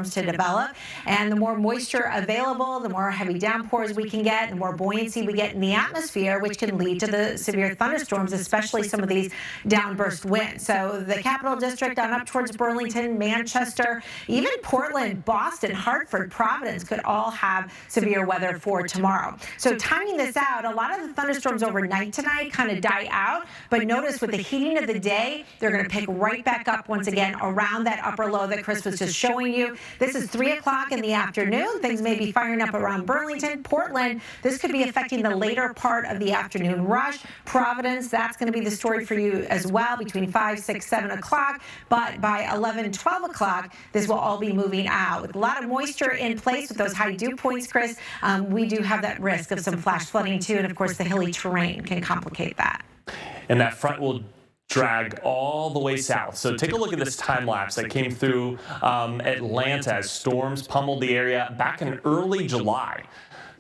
to develop, and the more moisture available, the more heavy downpours we can get, the more buoyancy we get in the atmosphere, which can lead to the severe thunderstorms, especially some of these downburst winds. So the Capital District on up towards Burlington, Manchester, even Portland, Boston, Hartford, Providence could all have severe weather for tomorrow. So timing this out, a lot of the thunderstorms overnight tonight kind of die out, but notice with the heating of the day, they're going to pick right back up once again around that upper low that Chris was just showing you. This is 3 o'clock in the afternoon. Things may be firing up around Burlington, Portland. This could be affecting the later part of the afternoon rush. Providence, that's going to be the story for you as well between 5, 6, 7 o'clock. But by 11, 12 o'clock, this will all be moving out. With a lot of moisture in place with those high dew points, Chris, we do have that risk of some flash flooding too. And of course, the hilly terrain can complicate that. And that front will drag all the way south. So take a look at this time lapse that came through Atlanta as storms pummeled the area back in early July.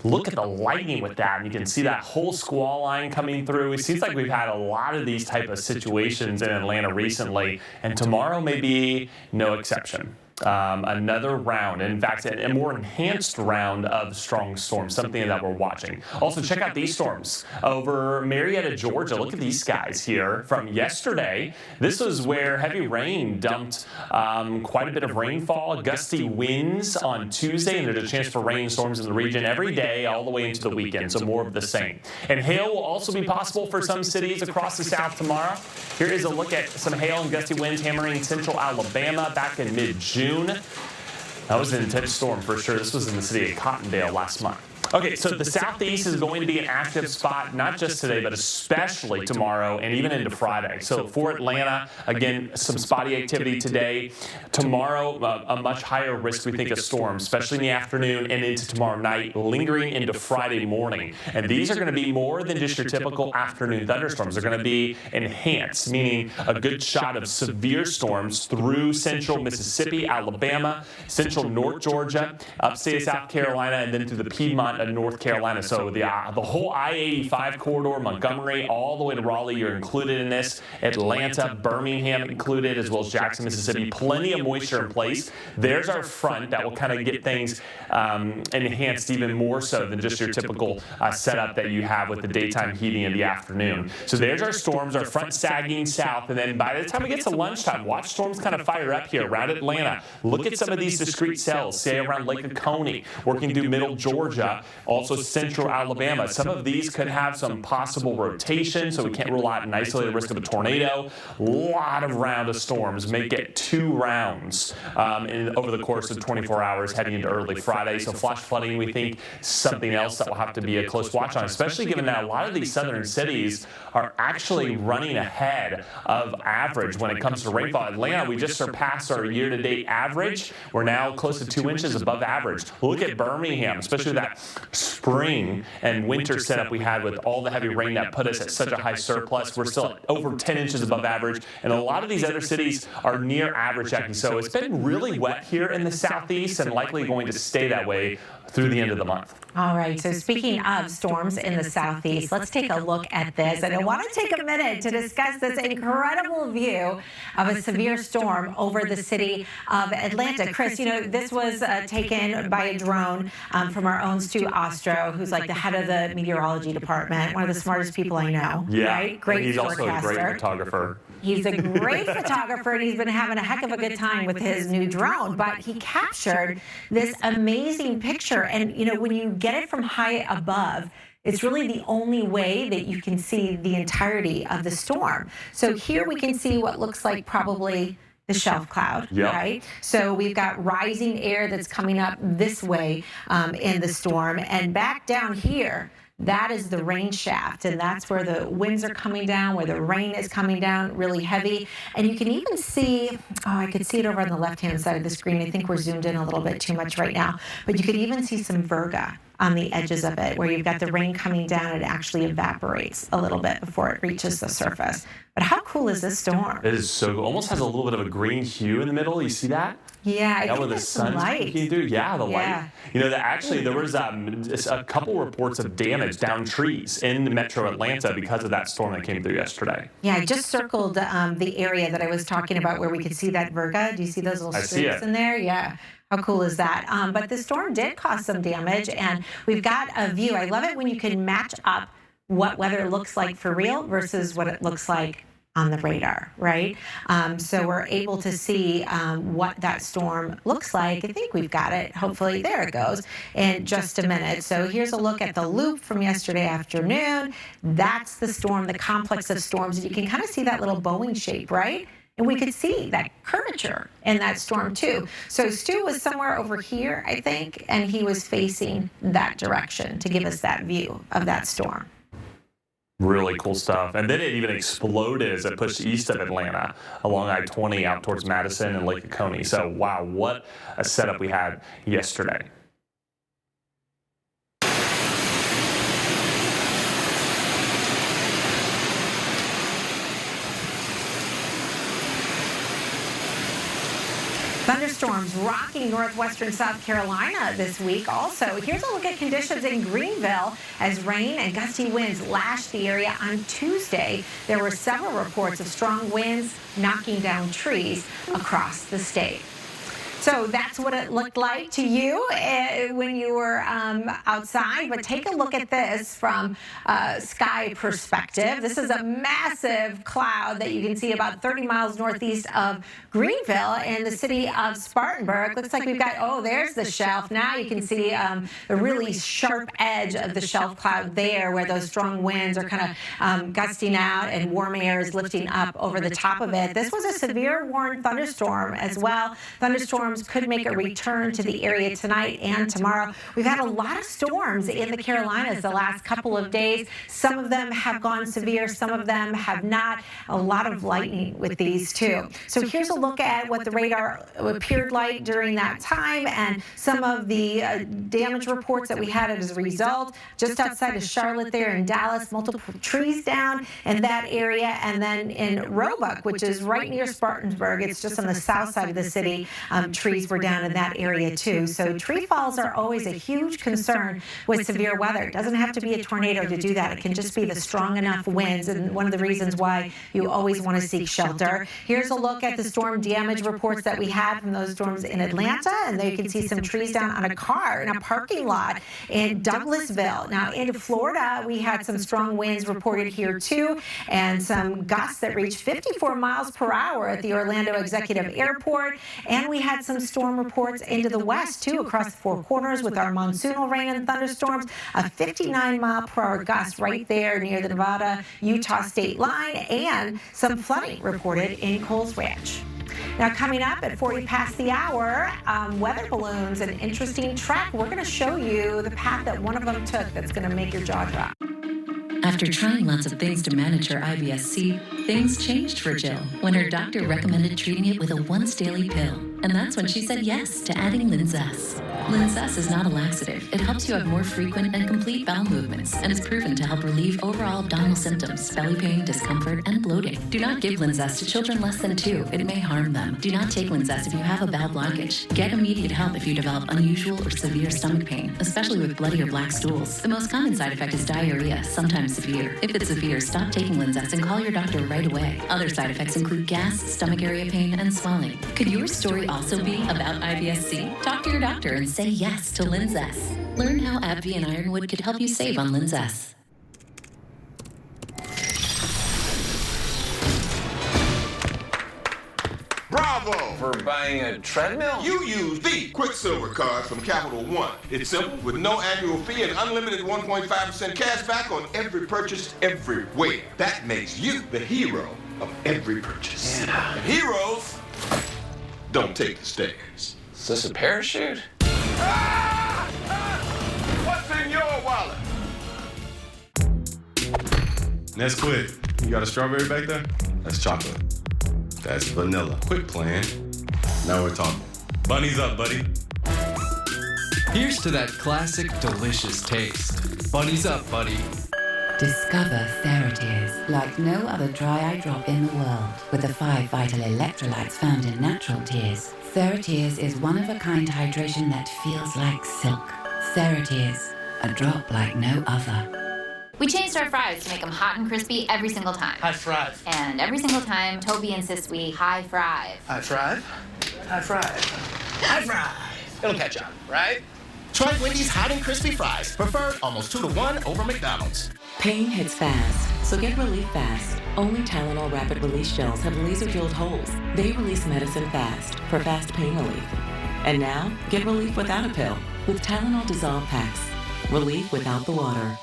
Look at the lightning with that, and you can see that whole squall line coming through. It seems like we've had a lot of these type of situations in Atlanta recently, and tomorrow may be no exception. Another round, in fact, a more enhanced round of strong storms, something that we're watching. Also, check out these storms over Marietta, Georgia. Look at these guys here from yesterday. This is where heavy rain dumped quite a bit of rainfall, gusty winds on Tuesday, and there's a chance for rain storms in the region every day all the way into the weekend, so more of the same. And hail will also be possible for some cities across the south tomorrow. Here is a look at some hail and gusty winds hammering central Alabama back in mid-June. That was an intense storm for sure. This was in the city of Cottondale last month. Okay, so the southeast is going to be an active spot, not just today, but especially tomorrow and even into Friday. So for Atlanta, again, some spotty activity today. Tomorrow, a much higher risk, we think, of storms, especially in the afternoon and into tomorrow night, lingering into Friday morning. And these are going to be more than just your typical afternoon thunderstorms. They're going to be enhanced, meaning a good shot of severe storms through central Mississippi, Alabama, central North Georgia, upstate South Carolina, and then through the Piedmont of North Carolina. So the whole I-85 corridor, Montgomery, all the way to Raleigh, you're included in this. Atlanta, Birmingham included, as well as Jackson, Mississippi. Plenty of moisture in place. There's our front that will kind of get things enhanced even more so than just your typical setup that you have with the daytime heating in the afternoon. So there's our storms, our front sagging south, and then by the time we get to lunchtime, watch storms kind of fire up here around Atlanta. Look at some of these discrete cells, say around Lake Oconee, working through middle Georgia, also central Alabama. Some of these could have some possible rotation, so we can't rule out an isolated risk of a tornado. A lot of round of storms, may get 2 rounds over the course of 24 hours heading into early Friday. So flash flooding, we think, something else that will have to be a close watch on, especially given that a lot of these southern cities are actually running ahead of average when it comes to rainfall. Atlanta, we just surpassed our year-to-date average. We're now close to 2 inches above average. Look at Birmingham, especially that spring and winter setup we had with all the heavy rain that put us at such a high surplus. We're still at over 10 inches above average, and a lot of these other cities are near average actually. So it's been really wet here in the southeast and likely going to stay that way through the end of the month. All right, so speaking of storms in the southeast, let's take a look at this. And I want to take a minute to discuss this incredible view of a severe storm over the city of Atlanta. Chris, you know, this was taken by a drone from our own Stu Ostro, who's like the head of the meteorology department, one of the smartest people I know. Yeah, right? Great he's forecaster. Also a great photographer. He's a great photographer, and he's been having a heck of a good time with his new drone. But he captured this amazing picture. And, you know, when you get it from high above, it's really the only way that you can see the entirety of the storm. So here we can see what looks like probably the shelf cloud, right? So we've got rising air that's coming up this way in the storm. And back down here, that is the rain shaft, and that's where the winds are coming down, where the rain is coming down really heavy. And you can even see, I could see it over on the left-hand side of the screen. I think we're zoomed in a little bit too much right now, but you could even see some virga on the edges of it, where you've got the rain coming down. It actually evaporates a little bit before it reaches the surface. But how cool is this storm? It is so cool. Almost has a little bit of a green hue in the middle. You see that? Yeah, I think where the there's some light. Yeah, the light. You know, actually there was a couple reports of damage down trees in metro Atlanta because of that storm that came through yesterday. Yeah, I just circled the area that I was talking about where we could see that virga. Do you see those little streaks in there? Yeah. How cool is that? But the storm did cause some damage, and we've got a view. I love it when you can match up what weather looks like for real versus what it looks like on the radar, right? So we're able to see what that storm looks like. I think we've got it. Hopefully, there it goes in just a minute. So here's a look at the loop from yesterday afternoon. That's the storm, the complex of storms. And you can kind of see that little Boeing shape, right? And we could see that curvature in that storm too. So Stu was somewhere over here, I think, and he was facing that direction to give us that view of that storm. Really cool stuff. And then it even exploded as it pushed east of Atlanta along I-20 out towards Madison and Lake Oconee. So, wow, what a setup we had yesterday. Thunderstorms rocking northwestern South Carolina this week. Also, here's a look at conditions in Greenville as rain and gusty winds lashed the area on Tuesday. There were several reports of strong winds knocking down trees across the state. So that's what it looked like to you when you were outside. But take a look at this from a sky perspective. This is a massive cloud that you can see about 30 miles northeast of Greenville in the city of Spartanburg. Looks like we've got, oh, there's the shelf. Now you can see the really sharp edge of the shelf cloud there where those strong winds are kind of gusting out and warm air is lifting up over the top of it. This was a severe warned thunderstorm as well. Thunderstorms could make a return to the area tonight and tomorrow. We've had a lot of storms in the Carolinas the last couple of days. Some of them have gone severe, some of them have not. A lot of lightning with these too. So here's a look at what the radar appeared like during that time and some of the damage reports that we had as a result. Just outside of Charlotte there in Dallas, multiple trees down in that area. And then in Roebuck, which is right near Spartanburg, it's just on the south side of the city, trees were down in that area too. So tree falls are always a huge concern with severe weather. It doesn't have to be a tornado to do that. It can just be the strong enough winds, and one of the reasons why you always want to seek shelter. Here's a look at the storm damage reports that we had from those storms in Atlanta, and there you can see some trees down on a car in a parking lot in Douglasville. Now into Florida, we had some strong winds reported here too, and some gusts that reached 54 miles per hour at the Orlando Executive Airport, and we had some storm reports into the west too across the Four Corners with our monsoonal rain and thunderstorms, a 59-mile-per-hour gust right there near the Nevada-Utah state line, and some flooding reported in Coles Ranch. Now coming up at 40 past the hour, weather balloons, an interesting track. We're going to show you the path that one of them took that's going to make your jaw drop. After trying lots of things to manage her IBS-C, things changed for Jill when her doctor recommended treating it with a once-daily pill. And that's when she said yes to adding Linzess. Linzess is not a laxative. It helps you have more frequent and complete bowel movements and is proven to help relieve overall abdominal symptoms, belly pain, discomfort, and bloating. Do not give Linzess to children less than 2. It may harm them. Do not take Linzess if you have a bowel blockage. Get immediate help if you develop unusual or severe stomach pain, especially with bloody or black stools. The most common side effect is diarrhea, sometimes severe. If it's severe, stop taking Linzess and call your doctor right away. Other side effects include gas, stomach area pain, and swelling. Could your story also be about IBS-C? Talk to your doctor and say yes to Linzess. Learn how AbbVie and Ironwood could help you save on Linzess. Bravo! For buying a treadmill? You use the Quicksilver card from Capital One. It's simple, with no annual fee and unlimited 1.5% cash back on every purchase everywhere. That makes you the hero of every purchase. Yeah. And heroes don't take the stairs. Is this a parachute? Ah! Ah! What's in your wallet? That's quick. You got a strawberry back there? That's chocolate. That's vanilla. Quick plan. Now we're talking. Bunnies up, buddy. Here's to that classic, delicious taste. Bunnies up, buddy. Discover Theratears, like no other dry eye drop in the world, with the 5 vital electrolytes found in natural tears. Theratears is one-of-a-kind hydration that feels like silk. Theratears, a drop like no other. We changed our fries to make them hot and crispy every single time. High five. And every single time, Toby insists we high five. High five. High five. High five. It'll catch on, right? Try Wendy's hot and crispy fries. Preferred almost 2-to-1 over McDonald's. Pain hits fast, so get relief fast. Only Tylenol Rapid Release Gels have laser-filled holes. They release medicine fast for fast pain relief. And now, get relief without a pill with Tylenol Dissolve Packs. Relief without the water.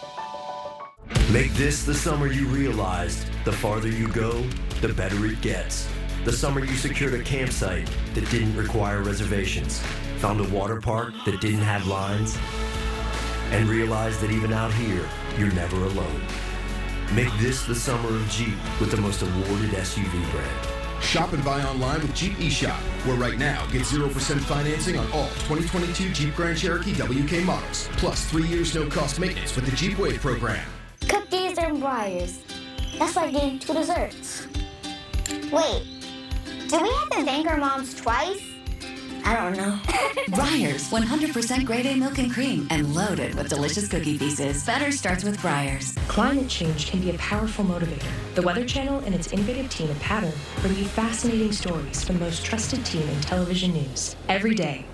Make this the summer you realized the farther you go, the better it gets. The summer you secured a campsite that didn't require reservations, found a water park that didn't have lines, and realized that even out here, you're never alone. Make this the summer of Jeep with the most awarded SUV brand. Shop and buy online with Jeep eShop, where right now, get 0% financing on all 2022 Jeep Grand Cherokee WK models, plus 3 years no-cost maintenance with the Jeep Wave program. Cookies and Briars. That's like getting 2 desserts. Wait, do we have to thank our moms twice? I don't know. Breyers, 100% grade A milk and cream, and loaded with delicious cookie pieces. Better starts with Breyers. Climate change can be a powerful motivator. The Weather Channel and its innovative team of Pattern bring you fascinating stories from the most trusted team in television news every day.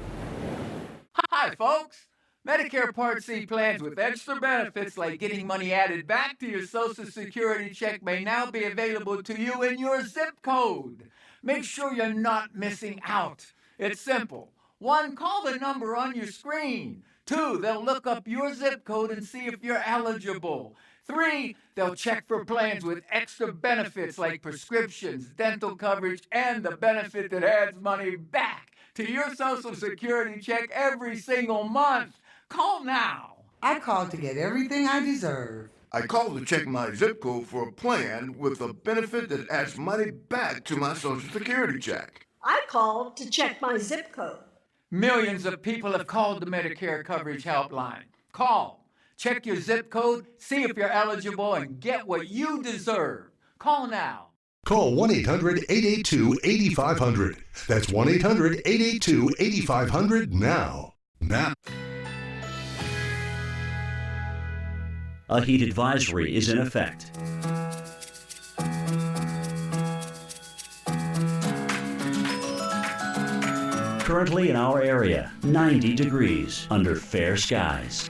Hi, folks. Medicare Part C plans with extra benefits like getting money added back to your Social Security check may now be available to you in your zip code. Make sure you're not missing out. It's simple. 1, call the number on your screen. 2, they'll look up your zip code and see if you're eligible. 3, they'll check for plans with extra benefits like prescriptions, dental coverage, and the benefit that adds money back to your Social Security check every single month. Call now. I called to get everything I deserve. I called to check my zip code for a plan with a benefit that adds money back to my Social Security check. I called to check my zip code. Millions of people have called the Medicare Coverage Helpline. Call, check your zip code, see if you're eligible, and get what you deserve. Call now. Call 1-800-882-8500. That's 1-800-882-8500 now. Now. A heat advisory is in effect. Currently in our area, 90 degrees under fair skies.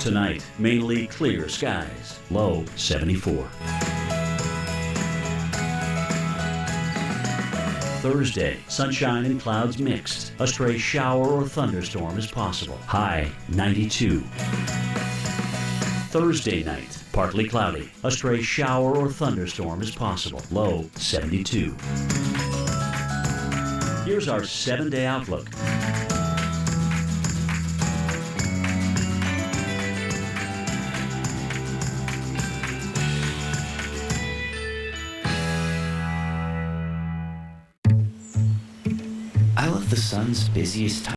Tonight, mainly clear skies, low 74. Thursday, sunshine and clouds mixed. A stray shower or thunderstorm is possible. High 92. Thursday night, partly cloudy. A stray shower or thunderstorm is possible. Low 72. Here's our 7-day outlook. I love the sun's busiest time.